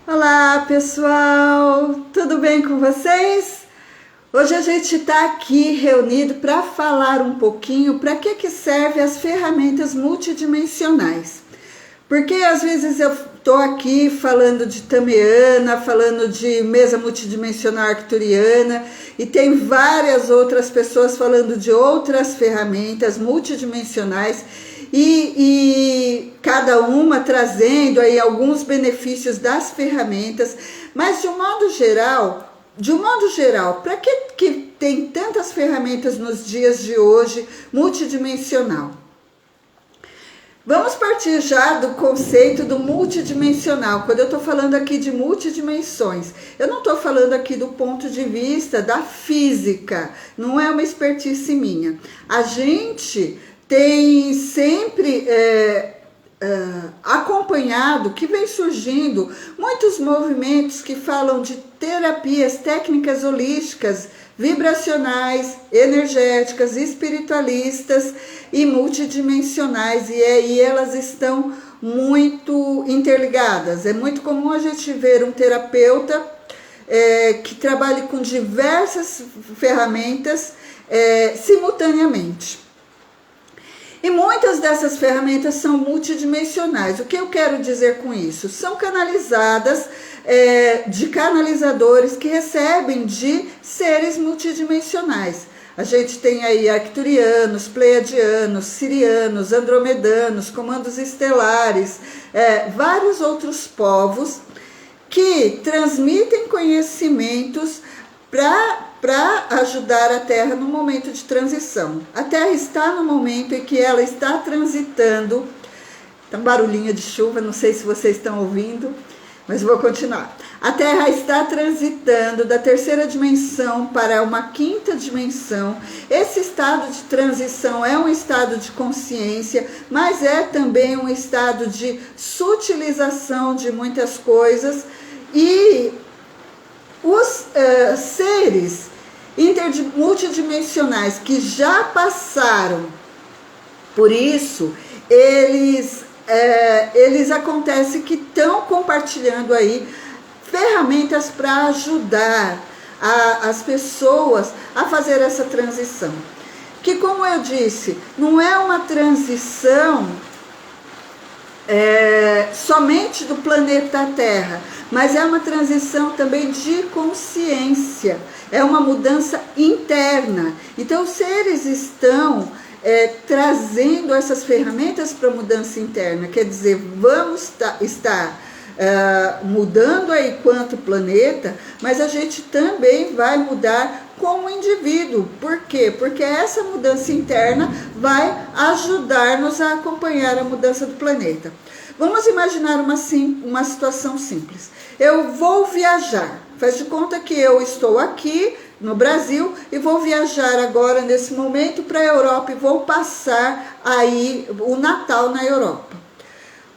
Olá pessoal, tudo bem com vocês? Hoje a gente está aqui reunido para falar um pouquinho para que servem as ferramentas multidimensionais. Porque às vezes eu estou aqui falando de Tamiana, falando de mesa multidimensional arcturiana e tem várias outras pessoas falando de outras ferramentas multidimensionais e cada uma trazendo aí alguns benefícios das ferramentas, mas de um modo geral, para que tem tantas ferramentas nos dias de hoje multidimensional? Vamos partir já do conceito do multidimensional. Quando eu estou falando aqui de multidimensões, eu não estou falando aqui do ponto de vista da física, não é uma expertise minha. A gente tem sempre acompanhado que vem surgindo muitos movimentos que falam de terapias, técnicas holísticas, vibracionais, energéticas, espiritualistas e multidimensionais, e aí elas estão muito interligadas. É muito comum a gente ver um terapeuta que trabalhe com diversas ferramentas simultaneamente. E muitas dessas ferramentas são multidimensionais. O que eu quero dizer com isso? São canalizadas de canalizadores que recebem de seres multidimensionais. A gente tem aí arcturianos, pleiadianos, sirianos, andromedanos, comandos estelares, vários outros povos que transmitem conhecimentos para ajudar a Terra no momento de transição. A Terra está no momento em que ela está transitando. Tá um barulhinho de chuva, não sei se vocês estão ouvindo, mas vou continuar. A Terra está transitando da terceira dimensão para uma quinta dimensão. Esse estado de transição é um estado de consciência, mas é também um estado de sutilização de muitas coisas, e os seres multidimensionais que já passaram por isso, eles acontece que estão compartilhando aí ferramentas para ajudar as pessoas a fazer essa transição. Que, como eu disse, não é uma transição somente do planeta Terra, mas é uma transição também de consciência, é uma mudança interna. Então, os seres estão trazendo essas ferramentas para mudança interna, quer dizer, vamos estar mudando aí quanto planeta, mas a gente também vai mudar como indivíduo. Por quê? Porque essa mudança interna vai ajudar-nos a acompanhar a mudança do planeta. Vamos imaginar uma situação simples. Eu vou viajar, faz de conta que eu estou aqui no Brasil e vou viajar agora nesse momento para a Europa e vou passar aí o Natal na Europa.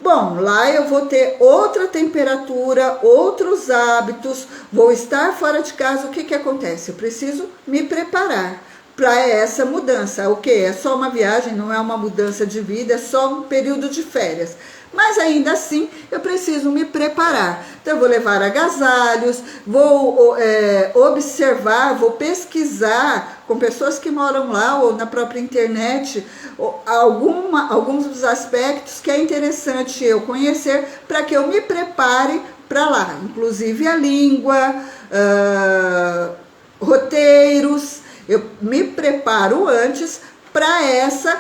Bom, lá eu vou ter outra temperatura, outros hábitos, vou estar fora de casa. O que acontece? Eu preciso me preparar para essa mudança. O que? É só uma viagem, não é uma mudança de vida, é só um período de férias. Mas ainda assim eu preciso me preparar. Então eu vou levar agasalhos, vou observar, vou pesquisar com pessoas que moram lá ou na própria internet alguns dos aspectos que é interessante eu conhecer para que eu me prepare para lá. Inclusive a língua, roteiros, eu me preparo antes para essa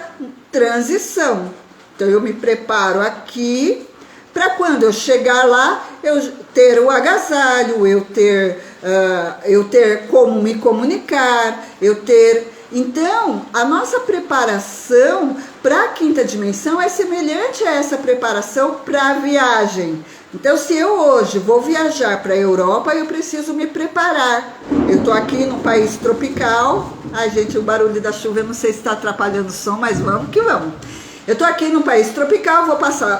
transição. Então eu me preparo aqui para quando eu chegar lá eu ter o agasalho, eu ter como me comunicar, Então, a nossa preparação para a quinta dimensão é semelhante a essa preparação para a viagem. Então, se eu hoje vou viajar para a Europa, eu preciso me preparar. Eu estou aqui num país tropical. Ai, gente, o barulho da chuva, eu não sei se está atrapalhando o som, mas vamos que vamos. Eu estou aqui num país tropical,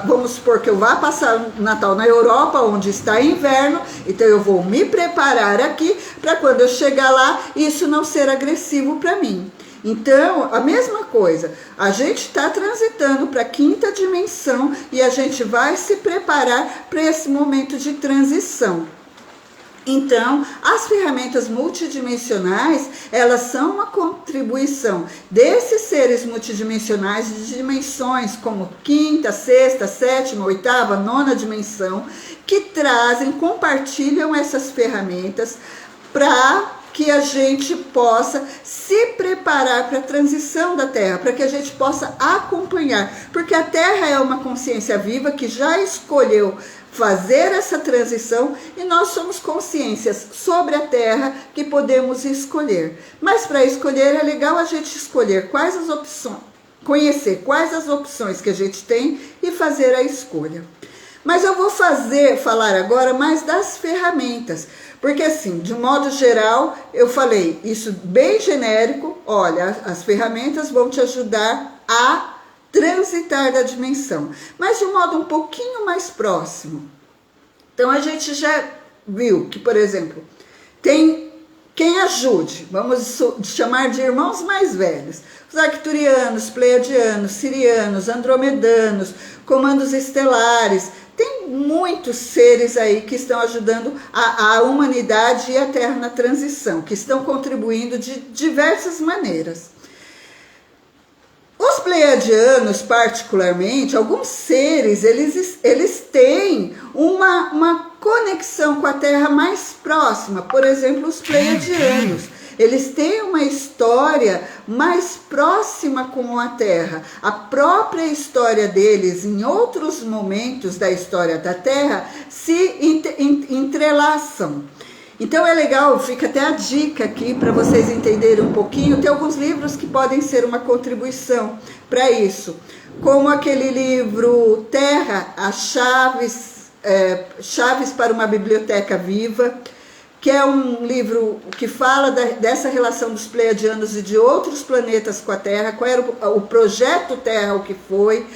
vamos supor que eu vá passar o Natal na Europa, onde está inverno, então eu vou me preparar aqui para quando eu chegar lá, isso não ser agressivo para mim. Então, a mesma coisa, a gente está transitando para a quinta dimensão e a gente vai se preparar para esse momento de transição. Então, as ferramentas multidimensionais, elas são uma contribuição desses seres multidimensionais de dimensões como quinta, sexta, sétima, oitava, nona dimensão, que trazem, compartilham essas ferramentas para que a gente possa se preparar para a transição da Terra, para que a gente possa acompanhar, porque a Terra é uma consciência viva que já escolheu fazer essa transição e nós somos consciências sobre a Terra que podemos escolher. Mas para escolher é legal a gente escolher quais as opções, conhecer quais as opções que a gente tem e fazer a escolha. Mas eu vou falar agora mais das ferramentas, porque assim, de modo geral, eu falei isso bem genérico, olha, as ferramentas vão te ajudar a transitar da dimensão, mas de um modo um pouquinho mais próximo. Então a gente já viu que, por exemplo, tem quem ajude, vamos chamar de irmãos mais velhos, os arcturianos, pleiadianos, sirianos, andromedanos, comandos estelares. Tem muitos seres aí que estão ajudando a humanidade e a Terra na transição, que estão contribuindo de diversas maneiras. Os pleiadianos, particularmente, alguns seres, eles têm uma conexão com a Terra mais próxima. Por exemplo, os pleiadianos. Eles têm uma história mais próxima com a Terra. A própria história deles, em outros momentos da história da Terra, se entrelaçam. Então é legal, fica até a dica aqui para vocês entenderem um pouquinho. Tem alguns livros que podem ser uma contribuição para isso, como aquele livro Terra, as Chaves para uma Biblioteca Viva, que é um livro que fala dessa relação dos pleiadianos e de outros planetas com a Terra, qual era o projeto Terra, o que foi,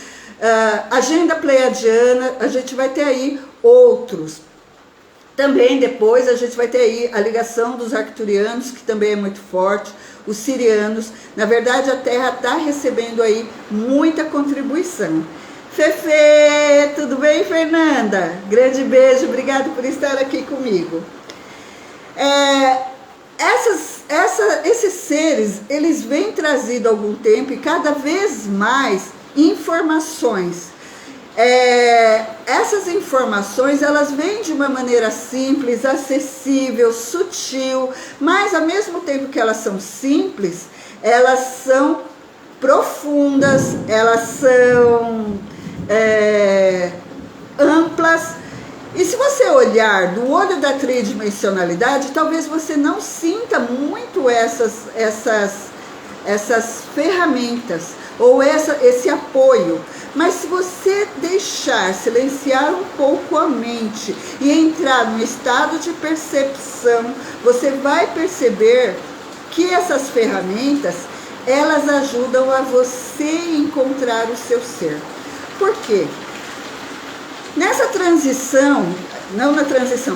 agenda pleiadiana, a gente vai ter aí outros. Também depois a gente vai ter aí a ligação dos arcturianos, que também é muito forte, os sirianos. Na verdade, a Terra está recebendo aí muita contribuição. Fefe, tudo bem, Fernanda? Grande beijo, obrigado por estar aqui comigo. Esses seres, eles vêm trazendo há algum tempo e cada vez mais informações. Essas informações, elas vêm de uma maneira simples, acessível, sutil, mas ao mesmo tempo que elas são simples, elas são profundas, elas são amplas. E se você olhar do olho da tridimensionalidade, talvez você não sinta muito essas ferramentas ou esse apoio. Mas se você deixar silenciar um pouco a mente e entrar no estado de percepção, você vai perceber que essas ferramentas, elas ajudam a você encontrar o seu ser. Por quê? Nessa transição,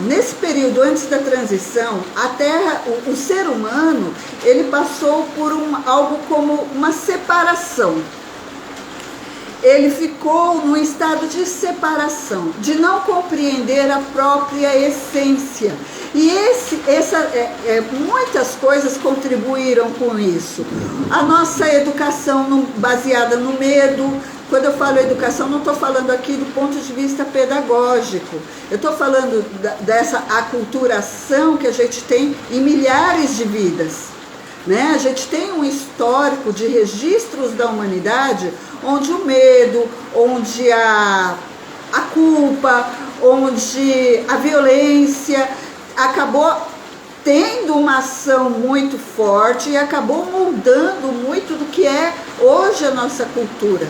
nesse período antes da transição, a Terra, o ser humano, ele passou por algo como uma separação. Ele ficou num estado de separação, de não compreender a própria essência. E muitas coisas contribuíram com isso. A nossa educação baseada no medo. Quando eu falo educação, não estou falando aqui do ponto de vista pedagógico. Eu estou falando dessa aculturação que a gente tem em milhares de vidas. Né? A gente tem um histórico de registros da humanidade onde o medo, onde a culpa, onde a violência acabou tendo uma ação muito forte e acabou moldando muito do que é hoje a nossa cultura.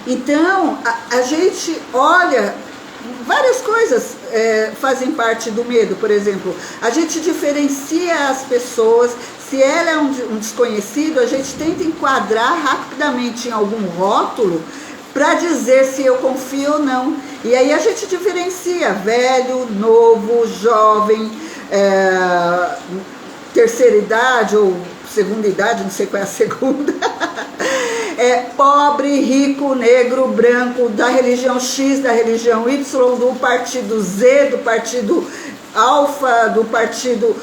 Então, a gente olha, várias coisas fazem parte do medo. Por exemplo, a gente diferencia as pessoas. Se ela é um desconhecido, a gente tenta enquadrar rapidamente em algum rótulo para dizer se eu confio ou não. E aí a gente diferencia velho, novo, jovem, terceira idade ou segunda idade, não sei qual é a segunda. Pobre, rico, negro, branco, da religião X, da religião Y, do partido Z, do partido Alfa, do partido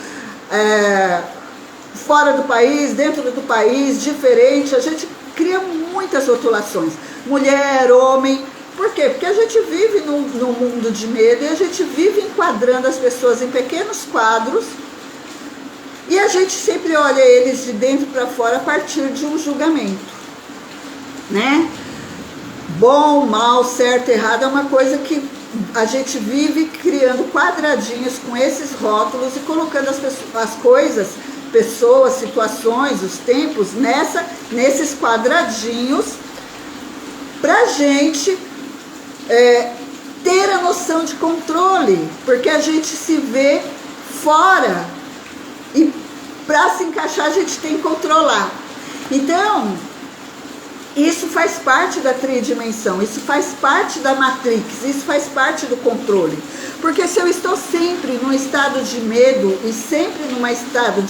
fora do país, dentro do país, diferente. A gente cria muitas rotulações. Mulher, homem. Por quê? Porque a gente vive num mundo de medo e a gente vive enquadrando as pessoas em pequenos quadros e a gente sempre olha eles de dentro para fora a partir de um julgamento, né? Bom, mal, certo, errado é uma coisa que a gente vive criando quadradinhos com esses rótulos e colocando as coisas, pessoas, situações, os tempos nesses quadradinhos pra gente ter a noção de controle, porque a gente se vê fora e para se encaixar a gente tem que controlar. Então, isso faz parte da tridimensão, isso faz parte da Matrix, isso faz parte do controle. Porque se eu estou sempre num estado de medo e sempre num estado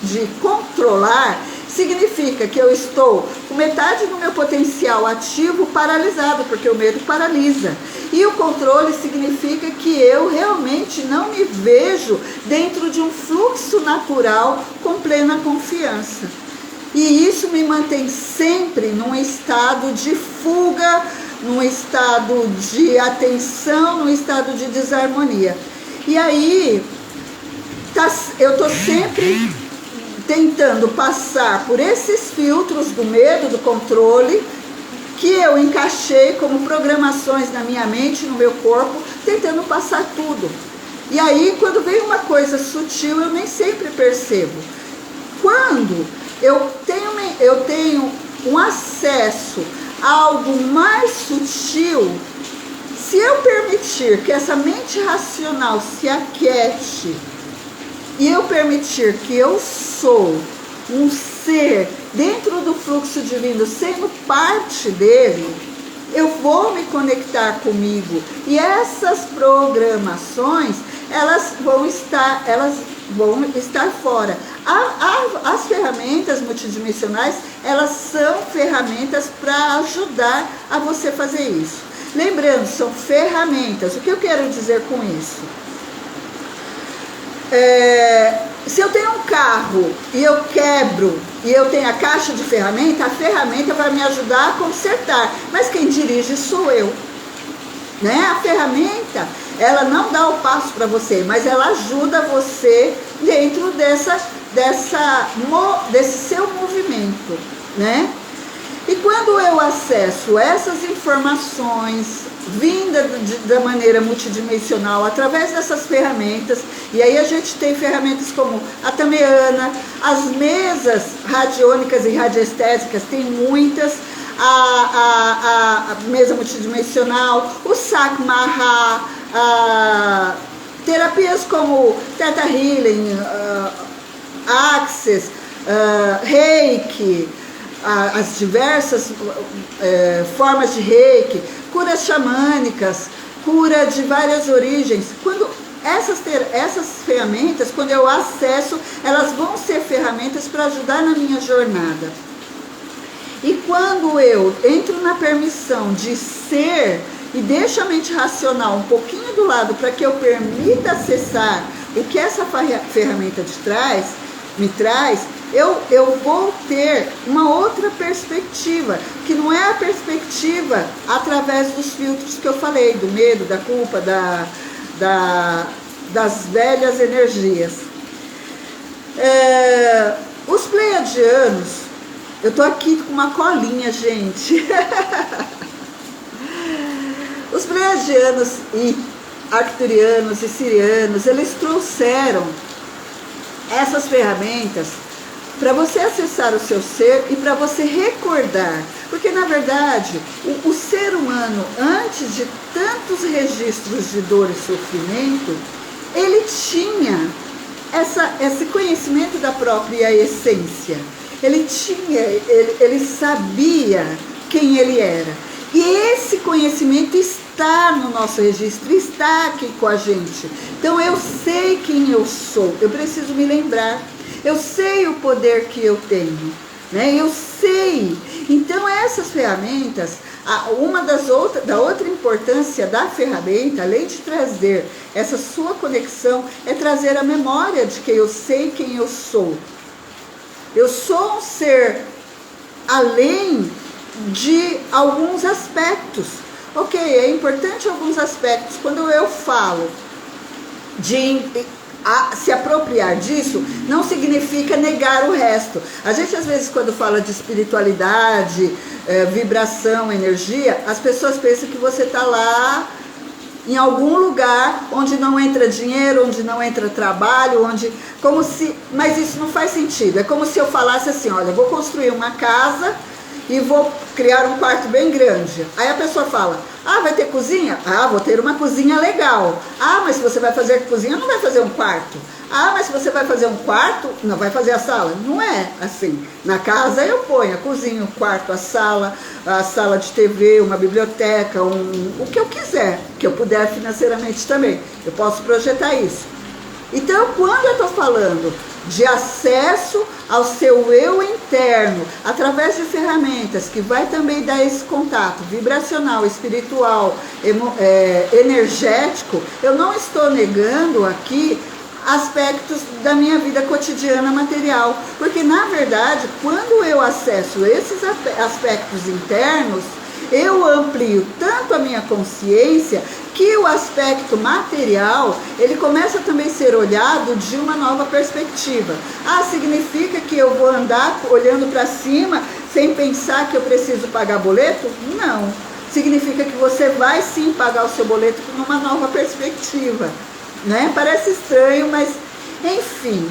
de controlar, significa que eu estou com metade do meu potencial ativo paralisado, porque o medo paralisa. E o controle significa que eu realmente não me vejo dentro de um fluxo natural com plena confiança. E isso me mantém sempre num estado de fuga, num estado de atenção, num estado de desarmonia. E aí, eu estou sempre tentando passar por esses filtros do medo, do controle, que eu encaixei como programações na minha mente, no meu corpo, tentando passar tudo. E aí, quando vem uma coisa sutil, eu nem sempre percebo. Quando eu tenho um acesso a algo mais sutil, se eu permitir que essa mente racional se aquiete e eu permitir que eu sou um ser dentro do fluxo divino, sendo parte dele, eu vou me conectar comigo. E essas programações, elas vão estar fora. As ferramentas multidimensionais, elas são ferramentas para ajudar a você fazer isso. Lembrando, são ferramentas. O que eu quero dizer com isso? Se eu tenho um carro e eu quebro e eu tenho a caixa de ferramenta, a ferramenta vai me ajudar a consertar, mas quem dirige sou eu, né? A ferramenta, ela não dá o passo para você, mas ela ajuda você dentro desse seu movimento, né? E quando eu acesso essas informações vindas da maneira multidimensional, através dessas ferramentas, e aí a gente tem ferramentas como a Tameana, as mesas radiônicas e radiestésicas, tem muitas, a mesa multidimensional, o Sakmaha, terapias como Theta Healing, Access, Reiki, as diversas formas de Reiki, curas xamânicas, cura de várias origens. Quando essas ferramentas, quando eu acesso, elas vão ser ferramentas para ajudar na minha jornada. E quando eu entro na permissão de ser e deixo a mente racional um pouquinho do lado para que eu permita acessar o que essa ferramenta me traz, eu vou ter uma outra perspectiva, que não é a perspectiva através dos filtros que eu falei, do medo, da culpa, das velhas energias. Os pleiadianos, eu tô aqui com uma colinha, gente. Os pleiadianos e arcturianos e sirianos, eles trouxeram essas ferramentas para você acessar o seu ser e para você recordar. Porque, na verdade, o ser humano, antes de tantos registros de dor e sofrimento, ele tinha esse conhecimento da própria essência. Ele sabia quem ele era. E esse conhecimento está no nosso registro, está aqui com a gente. Então eu sei quem eu sou, eu preciso me lembrar. Eu sei o poder que eu tenho, né? Eu sei. Então essas ferramentas, da outra importância da ferramenta, além de trazer essa sua conexão, é trazer a memória de que eu sei quem eu sou. Eu sou um ser além de alguns aspectos. Ok, é importante alguns aspectos. Quando eu falo de se apropriar disso, não significa negar o resto. A gente às vezes, quando fala de espiritualidade, vibração, energia, as pessoas pensam que você está lá em algum lugar onde não entra dinheiro, onde não entra trabalho, mas isso não faz sentido. É como se eu falasse assim, olha, eu vou construir uma casa e vou criar um quarto bem grande. Aí a pessoa fala, vai ter cozinha? Vou ter uma cozinha legal. Mas se você vai fazer cozinha, não vai fazer um quarto. Mas se você vai fazer um quarto, não vai fazer a sala. Não é assim. Na casa eu ponho a cozinha, o quarto, a sala de TV, uma biblioteca, o que eu quiser, que eu puder financeiramente também. Eu posso projetar isso. Então, quando eu estou falando de acesso ao seu eu interno, através de ferramentas que vai também dar esse contato vibracional, espiritual, energético, eu não estou negando aqui aspectos da minha vida cotidiana material, porque na verdade, quando eu acesso esses aspectos internos, eu amplio tanto a minha consciência que o aspecto material, ele começa também a ser olhado de uma nova perspectiva. significa que eu vou andar olhando para cima sem pensar que eu preciso pagar boleto? Não. Significa que você vai sim pagar o seu boleto com uma nova perspectiva, né? Parece estranho, mas enfim.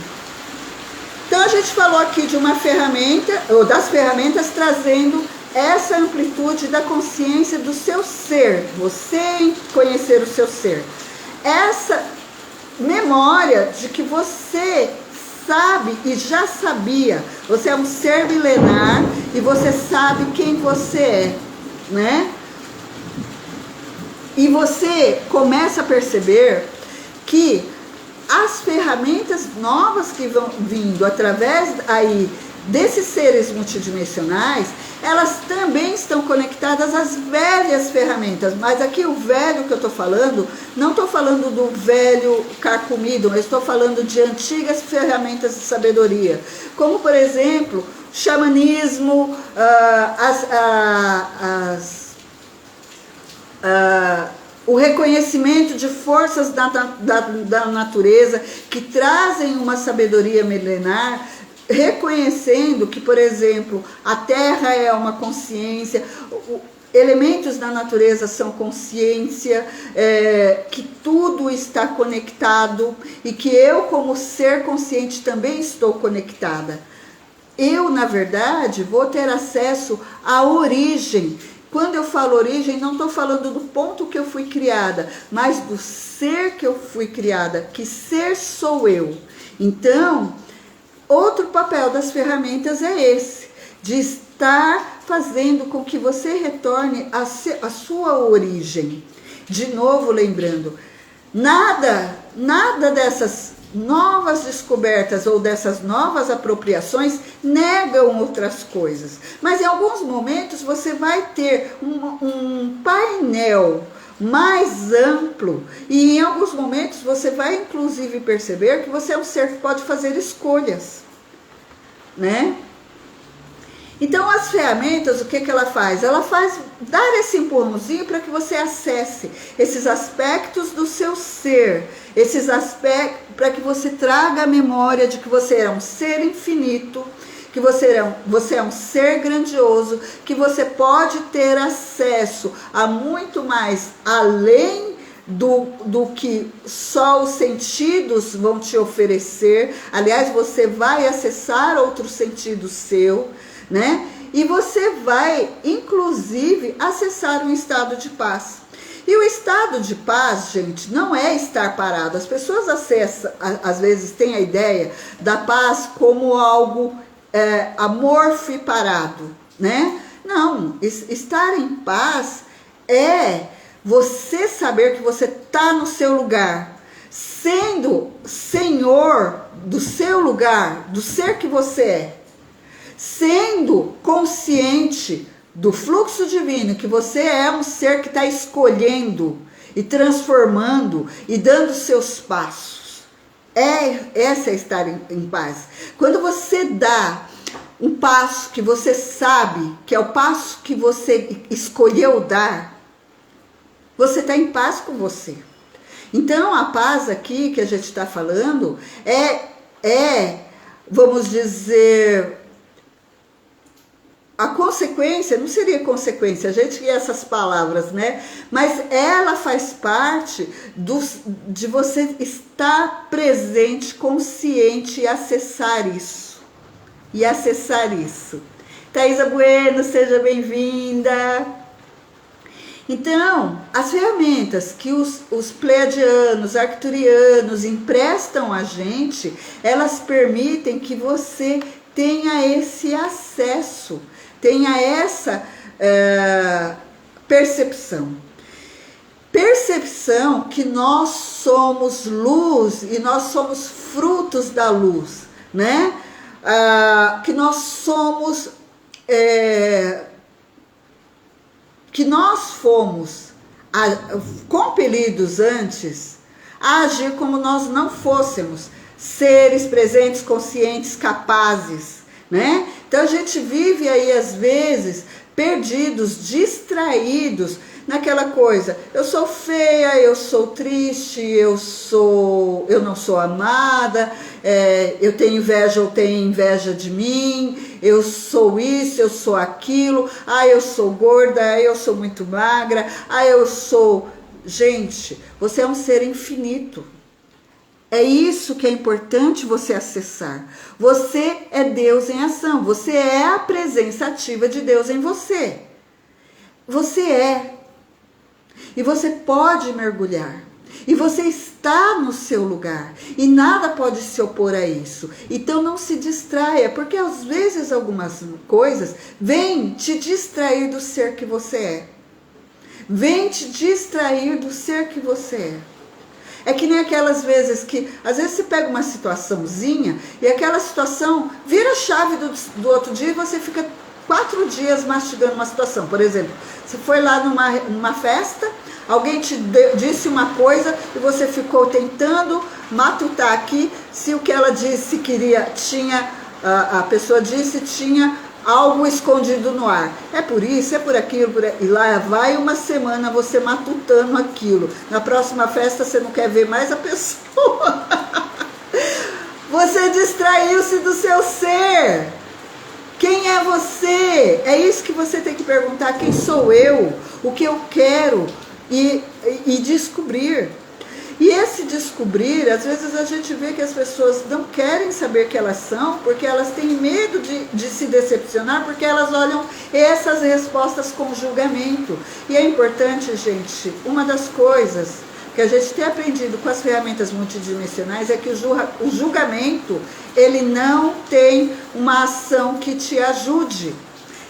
Então a gente falou aqui de uma ferramenta, ou das ferramentas trazendo essa amplitude da consciência do seu ser, você conhecer o seu ser. Essa memória de que você sabe e já sabia, você é um ser milenar e você sabe quem você é, né? E você começa a perceber que as ferramentas novas que vão vindo através aí desses seres multidimensionais, elas também estão conectadas às velhas ferramentas. Mas aqui o velho que eu estou falando, não estou falando do velho carcomido, eu estou falando de antigas ferramentas de sabedoria, como por exemplo, xamanismo, o reconhecimento de forças da natureza que trazem uma sabedoria milenar, reconhecendo que, por exemplo, a Terra é uma consciência, elementos da natureza são consciência, que tudo está conectado e que eu, como ser consciente, também estou conectada. Eu, na verdade, vou ter acesso à origem. Quando eu falo origem, não estou falando do ponto que eu fui criada, mas do ser que eu fui criada. Que ser sou eu? Então, outro papel das ferramentas é esse, de estar fazendo com que você retorne à sua origem. De novo, lembrando, nada dessas novas descobertas ou dessas novas apropriações negam outras coisas. Mas em alguns momentos você vai ter um painel mais amplo e em alguns momentos você vai inclusive perceber que você é um ser que pode fazer escolhas, né? Então as ferramentas, o que ela faz? Ela faz dar esse empurrãozinho para que você acesse esses aspectos do seu ser, esses aspectos para que você traga a memória de que você é um ser infinito, que você é um ser grandioso, que você pode ter acesso a muito mais além do que só os sentidos vão te oferecer. Aliás, você vai acessar outro sentido seu, né? E você vai, inclusive, acessar um estado de paz. E o estado de paz, gente, não é estar parado. As pessoas acessam, às vezes, têm a ideia da paz como algo amorfo e parado, né? Não, estar em paz é você saber que você está no seu lugar, sendo senhor do seu lugar, do ser que você é, sendo consciente do fluxo divino, que você é um ser que está escolhendo e transformando e dando seus passos. Essa é estar em paz. Quando você dá um passo que você sabe que é o passo que você escolheu dar, você está em paz com você. Então, a paz aqui que a gente está falando vamos dizer, a consequência, não seria consequência, a gente quer essas palavras, né? Mas ela faz parte de você estar presente, consciente e acessar isso. Thaisa Bueno, seja bem-vinda. Então, as ferramentas que os pleiadianos, arcturianos emprestam a gente, elas permitem que você tenha esse acesso, tenha essa percepção. Percepção que nós somos luz e nós somos frutos da luz, né? Que nós somos... que nós fomos compelidos antes a agir como nós não fôssemos seres presentes, conscientes, capazes, né? Então a gente vive aí às vezes perdidos, distraídos naquela coisa, eu sou feia, eu sou triste, eu não sou amada, eu tenho inveja ou tenho inveja de mim, eu sou isso, eu sou aquilo, eu sou gorda, eu sou muito magra, eu sou... Gente, você é um ser infinito. É isso que é importante você acessar. Você é Deus em ação, você é a presença ativa de Deus em você. Você é. E você pode mergulhar. E você está no seu lugar. E nada pode se opor a isso. Então não se distraia, porque às vezes algumas coisas vêm te distrair do ser que você é. Vem te distrair do ser que você é. É que nem aquelas vezes que, às vezes você pega uma situaçãozinha e aquela situação vira a chave do outro dia e você fica 4 dias mastigando uma situação. Por exemplo, você foi lá numa festa, alguém te disse uma coisa e você ficou tentando matutar aqui se o que ela disse a pessoa disse tinha algo escondido no ar. É por isso, é por aquilo, e lá vai uma semana você matutando aquilo. Na próxima festa você não quer ver mais a pessoa. Você distraiu-se do seu ser. Quem é você? É isso que você tem que perguntar. Quem sou eu? O que eu quero? E descobrir. E esse descobrir, às vezes a gente vê que as pessoas não querem saber que elas são, porque elas têm medo de se decepcionar, porque elas olham essas respostas com julgamento. E é importante, gente, uma das coisas que a gente tem aprendido com as ferramentas multidimensionais é que o julgamento, ele não tem uma ação que te ajude,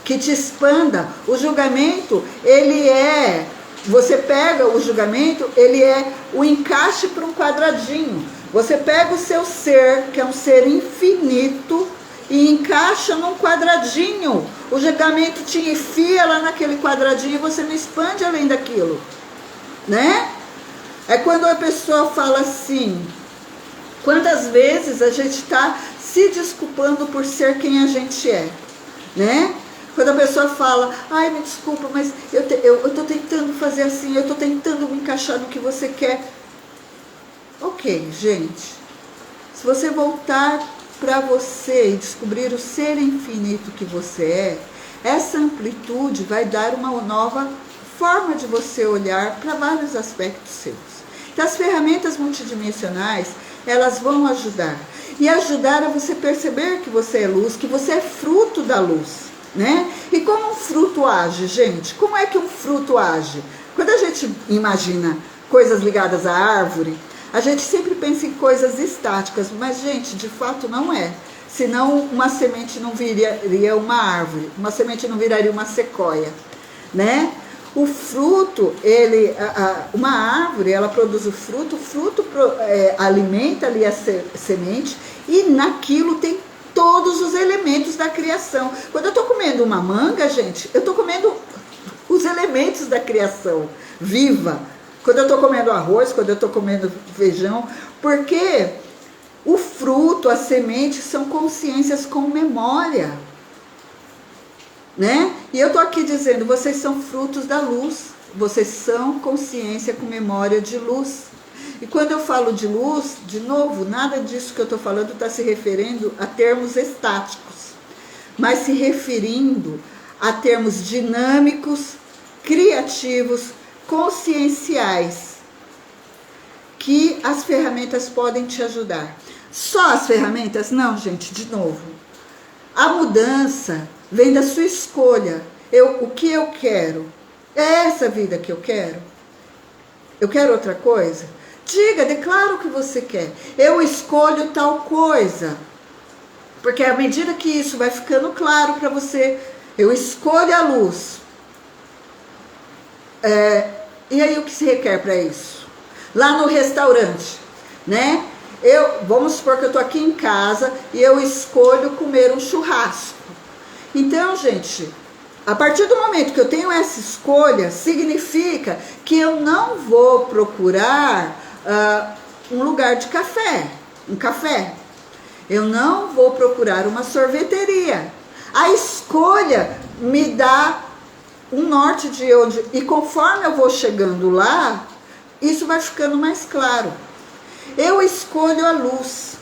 que te expanda. O julgamento, ele é... Você pega o julgamento, ele é o encaixe para um quadradinho. Você pega o seu ser, que é um ser infinito, e encaixa num quadradinho. O julgamento te enfia lá naquele quadradinho e você não expande além daquilo, né? É quando a pessoa fala assim, quantas vezes a gente está se desculpando por ser quem a gente é, né? Quando a pessoa fala, ai, me desculpa, mas eu estou tentando fazer assim, eu estou tentando me encaixar no que você quer. Ok, gente. Se você voltar para você e descobrir o ser infinito que você é, essa amplitude vai dar uma nova forma de você olhar para vários aspectos seus. Então, as ferramentas multidimensionais, elas vão ajudar. E ajudar a você perceber que você é luz, que você é fruto da luz. Né? E como um fruto age, gente? Como é que um fruto age? Quando a gente imagina coisas ligadas à árvore, a gente sempre pensa em coisas estáticas, mas, gente, de fato não é. Senão uma semente não viraria uma árvore, uma semente não viraria uma sequoia, né? O fruto, uma árvore, ela produz o fruto alimenta ali a semente, e naquilo tem todos os elementos da criação. Quando eu estou comendo uma manga, gente, eu estou comendo os elementos da criação viva. Quando eu estou comendo arroz, quando eu estou comendo feijão, porque o fruto, a semente são consciências com memória, né? E eu estou aqui dizendo, vocês são frutos da luz, vocês são consciência com memória de luz. E quando eu falo de luz, de novo, nada disso que eu estou falando está se referindo a termos estáticos, mas se referindo a termos dinâmicos, criativos, conscienciais, que as ferramentas podem te ajudar. Só as ferramentas? Não, gente, de novo. A mudança vem da sua escolha. O que eu quero? É essa vida que eu quero? Eu quero outra coisa? Diga, declara o que você quer. Eu escolho tal coisa. Porque à medida que isso vai ficando claro para você, eu escolho a luz. E aí o que se requer para isso? Lá no restaurante, né? Vamos supor que eu estou aqui em casa e eu escolho comer um churrasco. Então, gente, a partir do momento que eu tenho essa escolha, significa que eu não vou procurar um lugar de café, um café. Eu não vou procurar uma sorveteria. A escolha me dá um norte de onde... E conforme eu vou chegando lá, isso vai ficando mais claro. Eu escolho a luz.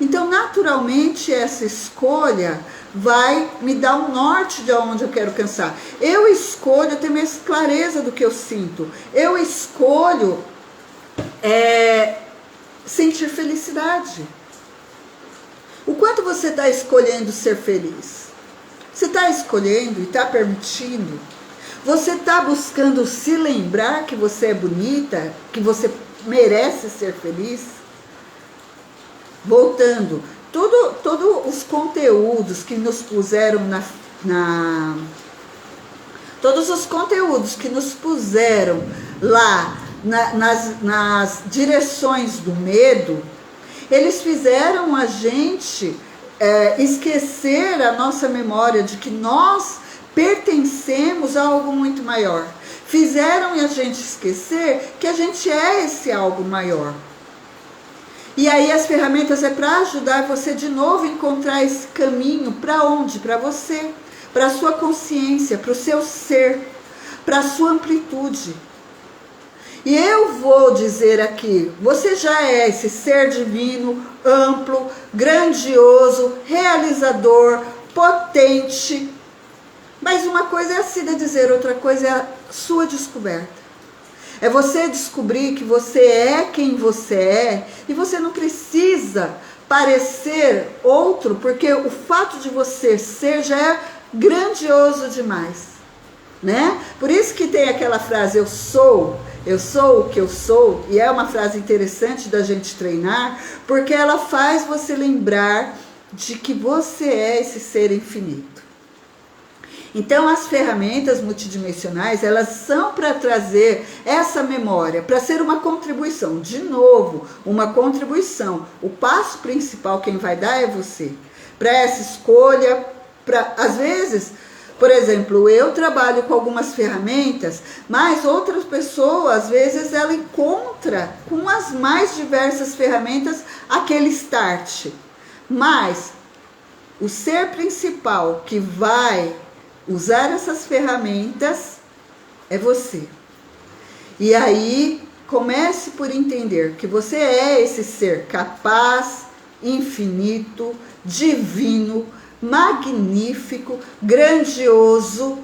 Então, naturalmente, essa escolha vai me dar um norte de onde eu quero alcançar. Eu escolho ter mais clareza do que eu sinto. Eu escolho sentir felicidade. O quanto você está escolhendo ser feliz? Você está escolhendo e está permitindo? Você está buscando se lembrar que você é bonita, que você merece ser feliz? Voltando, todos os conteúdos que nos puseram todos os conteúdos que nos puseram lá nas direções do medo, eles fizeram a gente esquecer a nossa memória de que nós pertencemos a algo muito maior. Fizeram a gente esquecer que a gente é esse algo maior. E aí as ferramentas para ajudar você de novo a encontrar esse caminho. Para onde? Para você, para a sua consciência, para o seu ser, para a sua amplitude. E eu vou dizer aqui, você já é esse ser divino, amplo, grandioso, realizador, potente. Mas uma coisa é a Cida dizer, outra coisa é a sua descoberta. É você descobrir que você é quem você é e você não precisa parecer outro, porque o fato de você ser já é grandioso demais, né? Por isso que tem aquela frase, eu sou o que eu sou, e é uma frase interessante da gente treinar, porque ela faz você lembrar de que você é esse ser infinito. Então, as ferramentas multidimensionais, elas são para trazer essa memória, para ser uma contribuição. De novo, uma contribuição. O passo principal, quem vai dar é você. Para essa escolha, às vezes, por exemplo, eu trabalho com algumas ferramentas, mas outras pessoas, às vezes, ela encontra com as mais diversas ferramentas aquele start. Mas o ser principal que vai usar essas ferramentas é você. E aí, comece por entender que você é esse ser capaz, infinito, divino, magnífico, grandioso,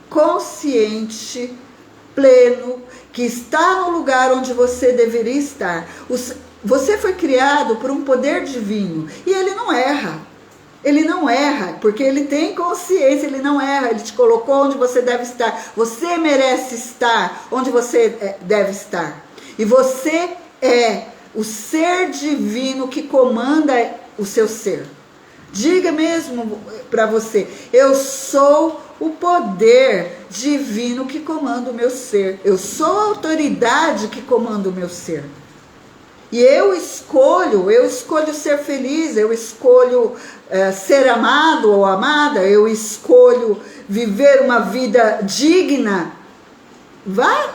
consciente, pleno, que está no lugar onde você deveria estar. Você foi criado por um poder divino e ele não erra. Ele não erra, porque ele tem consciência, ele não erra, ele te colocou onde você deve estar. Você merece estar onde você deve estar. E você é o ser divino que comanda o seu ser. Diga mesmo para você: eu sou o poder divino que comanda o meu ser. Eu sou a autoridade que comanda o meu ser. E eu escolho ser feliz, eu escolho ser amado ou amada, eu escolho viver uma vida digna. Vá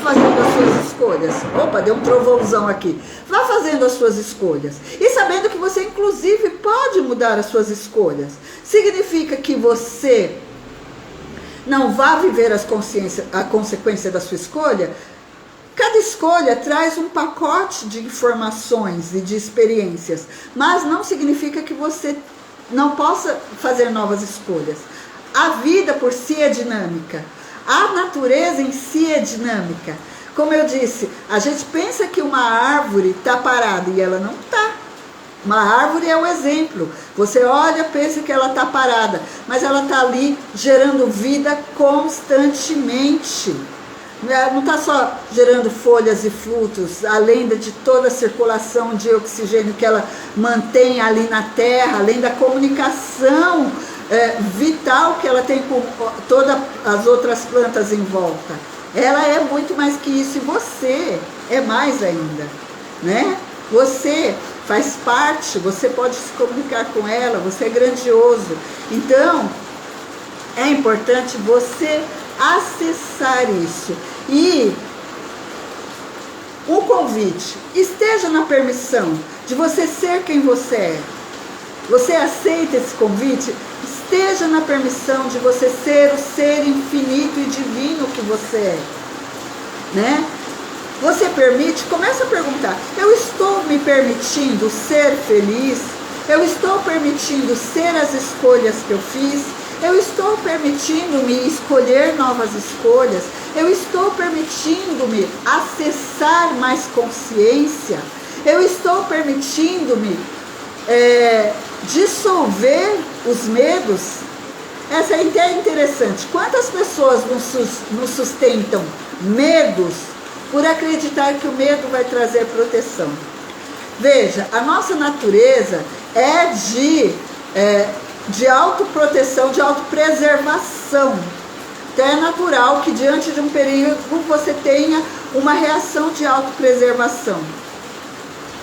fazendo as suas escolhas. Opa, deu um trovãozão aqui. Vá fazendo as suas escolhas. E sabendo que você, inclusive, pode mudar as suas escolhas. Significa que você não vá viver a consequência da sua escolha. Cada escolha traz um pacote de informações e de experiências. Mas não significa que você não possa fazer novas escolhas. A vida por si é dinâmica. A natureza em si é dinâmica. Como eu disse, a gente pensa que uma árvore está parada e ela não está. Uma árvore é um exemplo. Você olha, pensa que ela está parada, mas ela está ali gerando vida constantemente. Não está só gerando folhas e frutos, além de toda a circulação de oxigênio que ela mantém ali na terra, além da comunicação vital que ela tem com todas as outras plantas em volta. Ela é muito mais que isso, e você é mais ainda, né? Você faz parte, você pode se comunicar com ela, você é grandioso. Então, é importante você acessar isso. E o convite: esteja na permissão de você ser quem você é. Você aceita esse convite? Esteja na permissão de você ser o ser infinito e divino que você é, né? Você permite? Começa a perguntar: eu estou me permitindo ser feliz? Eu estou permitindo ser as escolhas que eu fiz? Eu estou permitindo-me escolher novas escolhas? Eu estou permitindo-me acessar mais consciência? Eu estou permitindo-me dissolver os medos? Essa é interessante. Quantas pessoas nos sustentam medos por acreditar que o medo vai trazer proteção? Veja, a nossa natureza é de autoproteção, de autopreservação. Então é natural que diante de um perigo você tenha uma reação de autopreservação.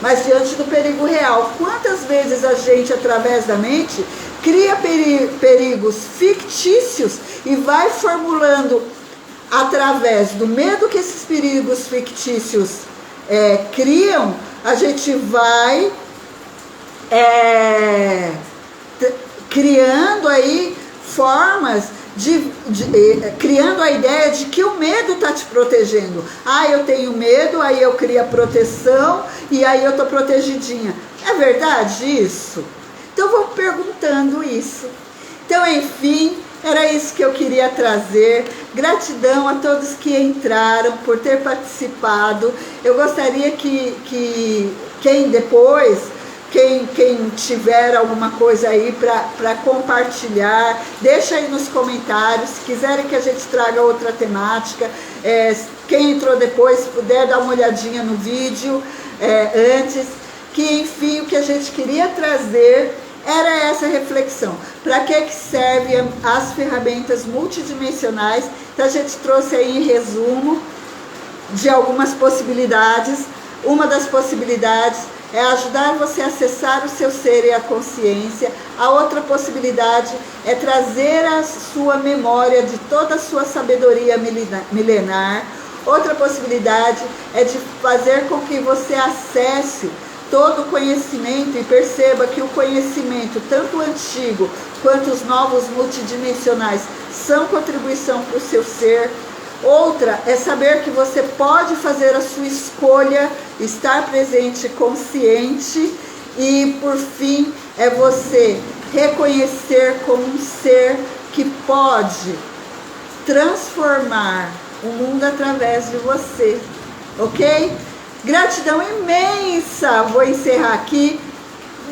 Mas diante do perigo real, quantas vezes a gente, através da mente, cria perigos fictícios e vai formulando, através do medo que esses perigos fictícios criam, a gente vai criando aí formas criando a ideia de que o medo está te protegendo. Eu tenho medo, aí eu crio a proteção e aí eu estou protegidinha. É verdade isso? Então vou perguntando isso. Então, enfim, era isso que eu queria trazer. Gratidão a todos que entraram por ter participado. Eu gostaria que quem tiver alguma coisa aí para compartilhar, deixa aí nos comentários. Se quiserem que a gente traga outra temática, quem entrou depois, se puder dar uma olhadinha no vídeo antes, que enfim, o que a gente queria trazer era essa reflexão. Para que servem as ferramentas multidimensionais? Então a gente trouxe aí em resumo de algumas possibilidades. Uma das possibilidades é ajudar você a acessar o seu ser e a consciência. A outra possibilidade é trazer a sua memória de toda a sua sabedoria milenar. Outra possibilidade é de fazer com que você acesse todo o conhecimento e perceba que o conhecimento, tanto o antigo quanto os novos multidimensionais, são contribuição para o seu ser. Outra é saber que você pode fazer a sua escolha, estar presente, consciente. E por fim, é você reconhecer como um ser que pode transformar o mundo através de você, ok? Gratidão imensa, vou encerrar aqui.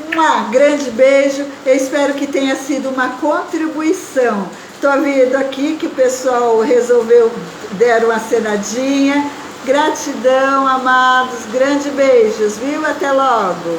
Um grande beijo, eu espero que tenha sido uma contribuição. Estou vendo aqui que o pessoal resolveu, deram uma cenadinha. Gratidão, amados, grandes beijos, viu? Até logo!